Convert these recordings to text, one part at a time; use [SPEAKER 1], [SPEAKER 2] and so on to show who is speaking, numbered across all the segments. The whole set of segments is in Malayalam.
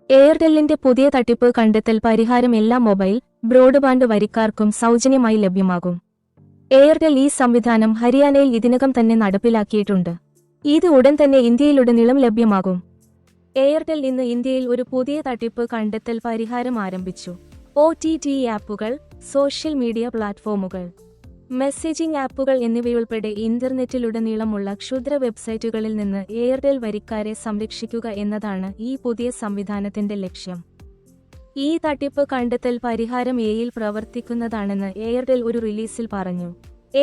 [SPEAKER 1] എയർടെല്ലിന്റെ പുതിയ തട്ടിപ്പ് കണ്ടെത്തൽ പരിഹാരം എല്ലാ മൊബൈൽ, ബ്രോഡ്ബാൻഡ് വരിക്കാർക്കും സൗജന്യമായി ലഭ്യമാകും. എയർടെൽ ഈ സംവിധാനം ഹരിയാനയിൽ ഇതിനകം തന്നെ നടപ്പിലാക്കിയിട്ടുണ്ട്. ഇത് ഉടൻ തന്നെ ഇന്ത്യയിലുടനീളം ലഭ്യമാകും. എയർടെൽ ഇന്ന് ഇന്ത്യയിൽ ഒരു പുതിയ തട്ടിപ്പ് കണ്ടെത്തൽ പരിഹാരം ആരംഭിച്ചു. OTT ആപ്പുകൾ, സോഷ്യൽ മീഡിയ പ്ലാറ്റ്ഫോമുകൾ, മെസ്സേജിംഗ് ആപ്പുകൾ എന്നിവയുൾപ്പെടെ ഇന്റർനെറ്റിലുടനീളമുള്ള ക്ഷുദ്ര വെബ്സൈറ്റുകളിൽ നിന്ന് എയർടെൽ വരിക്കാരെ സംരക്ഷിക്കുക എന്നതാണ് ഈ പുതിയ സംവിധാനത്തിന്റെ ലക്ഷ്യം. ഈ തട്ടിപ്പ് കണ്ടെത്തൽ പരിഹാരം AI പ്രവർത്തിക്കുന്നതാണെന്ന് എയർടെൽ ഒരു റിലീസിൽ പറഞ്ഞു.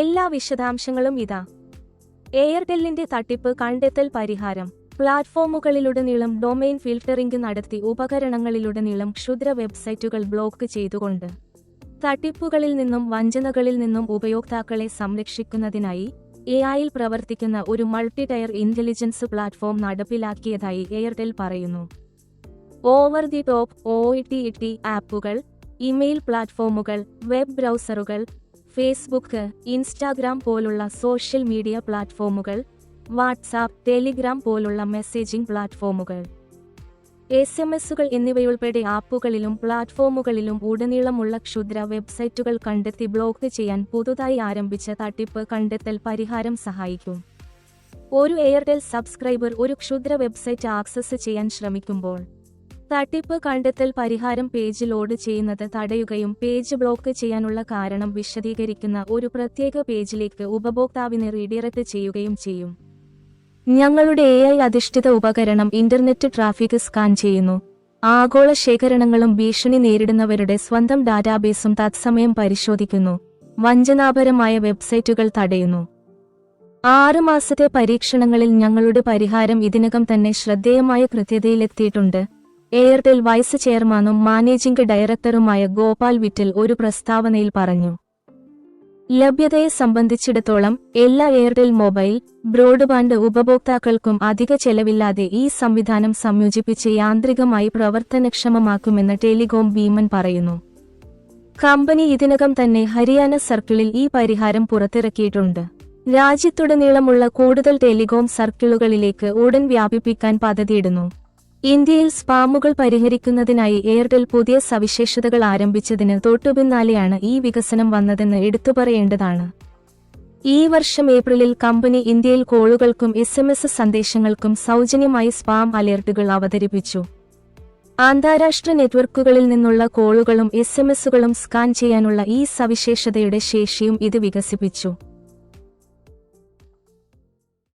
[SPEAKER 1] എല്ലാ വിശദാംശങ്ങളും ഇതാ. എയർടെല്ലിന്റെ തട്ടിപ്പ് കണ്ടെത്തൽ പരിഹാരം. പ്ലാറ്റ്ഫോമുകളിലുടനീളം ഡൊമെയ്ൻ ഫിൽട്ടറിംഗ് നടത്തി ഉപകരണങ്ങളിലുടനീളം ക്ഷുദ്ര വെബ്സൈറ്റുകൾ ബ്ലോക്ക് ചെയ്തുകൊണ്ട് തട്ടിപ്പുകളിൽ നിന്നും വഞ്ചനകളിൽ നിന്നും ഉപയോക്താക്കളെ സംരക്ഷിക്കുന്നതിനായി AI പ്രവർത്തിക്കുന്ന ഒരു മൾട്ടി ടയർ ഇന്റലിജൻസ് പ്ലാറ്റ്ഫോം നടപ്പിലാക്കിയതായി എയർടെൽ പറയുന്നു. ഓവർ ദി ടോപ്പ് OTT ആപ്പുകൾ, ഇമെയിൽ പ്ലാറ്റ്ഫോമുകൾ, വെബ് ബ്രൗസറുകൾ, ഫേസ്ബുക്ക്, ഇൻസ്റ്റാഗ്രാം പോലുള്ള സോഷ്യൽ മീഡിയ പ്ലാറ്റ്ഫോമുകൾ, വാട്സാപ്പ്, ടെലിഗ്രാം പോലുള്ള മെസ്സേജിംഗ് പ്ലാറ്റ്ഫോമുകൾ, SMS എന്നിവയുൾപ്പെടെ ആപ്പുകളിലും പ്ലാറ്റ്ഫോമുകളിലും ഉടനീളമുള്ള ക്ഷുദ്ര വെബ്സൈറ്റുകൾ കണ്ടെത്തി ബ്ലോക്ക് ചെയ്യാൻ പുതുതായി ആരംഭിച്ച തട്ടിപ്പ് കണ്ടെത്തൽ പരിഹാരം സഹായിക്കും. ഒരു എയർടെൽ സബ്സ്ക്രൈബർ ഒരു ക്ഷുദ്ര വെബ്സൈറ്റ് ആക്സസ് ചെയ്യാൻ ശ്രമിക്കുമ്പോൾ തട്ടിപ്പ് കണ്ടെത്തൽ പരിഹാരം പേജ് ലോഡ് ചെയ്യുന്നത് തടയുകയും പേജ് ബ്ലോക്ക് ചെയ്യാനുള്ള കാരണം വിശദീകരിക്കുന്ന ഒരു പ്രത്യേക പേജിലേക്ക് ഉപഭോക്താവിനെ റീഡയറക്ട് ചെയ്യുകയും ചെയ്യും. ഞങ്ങളുടെ AI അധിഷ്ഠിത ഉപകരണം ഇന്റർനെറ്റ് ട്രാഫിക് സ്കാൻ ചെയ്യുന്നു. ആഗോള ശേഖരണങ്ങളും ഭീഷണി നേരിടുന്നവരുടെ സ്വന്തം ഡാറ്റാബേസും തത്സമയം പരിശോധിക്കുന്നു. വഞ്ചനാപരമായ വെബ്സൈറ്റുകൾ തടയുന്നു. 6 മാസത്തെ പരീക്ഷണങ്ങളിൽ ഞങ്ങളുടെ പരിഹാരം ഇതിനകം തന്നെ ശ്രദ്ധേയമായ കൃത്യതയിലെത്തിയിട്ടുണ്ട്. എയർടെൽ വൈസ് ചെയർമാനും മാനേജിംഗ് ഡയറക്ടറുമായ ഗോപാൽ വിറ്റൽ ഒരു പ്രസ്താവനയിൽ പറഞ്ഞു. ലഭ്യതയെ സംബന്ധിച്ചിടത്തോളം എല്ലാ എയർടെൽ മൊബൈൽ, ബ്രോഡ്ബാൻഡ് ഉപഭോക്താക്കൾക്കും അധിക ചെലവില്ലാതെ ഈ സംവിധാനം സംയോജിപ്പിച്ച് യാന്ത്രികമായി പ്രവർത്തനക്ഷമമാക്കുമെന്ന് ടെലികോം ഭീമൻ പറയുന്നു. കമ്പനി ഇതിനകം തന്നെ ഹരിയാന സർക്കിളിൽ ഈ പരിഹാരം പുറത്തിറക്കിയിട്ടുണ്ട്. രാജ്യത്തുടനീളമുള്ള കൂടുതൽ ടെലികോം സർക്കിളുകളിലേക്ക് ഉടൻ വ്യാപിപ്പിക്കാൻ പദ്ധതിയിടുന്നു. ഇന്ത്യയിൽ സ്പാമുകൾ പരിഹരിക്കുന്നതിനായി എയർടെൽ പുതിയ സവിശേഷതകൾ ആരംഭിച്ചതിന് തൊട്ടുപിന്നാലെയാണ് ഈ വികസനം വന്നതെന്ന് എടുത്തുപറയേണ്ടതാണ്. ഈ വർഷം ഏപ്രിലിൽ കമ്പനി ഇന്ത്യയിൽ കോളുകൾക്കും SMS സന്ദേശങ്ങൾക്കും സൗജന്യമായി സ്പാം അലേർട്ടുകൾ അവതരിപ്പിച്ചു. അന്താരാഷ്ട്ര നെറ്റ്വർക്കുകളിൽ നിന്നുള്ള കോളുകളും SMSകളും സ്കാൻ ചെയ്യാനുള്ള ഈ സവിശേഷതയുടെ ശേഷിയും ഇത് വികസിപ്പിച്ചു.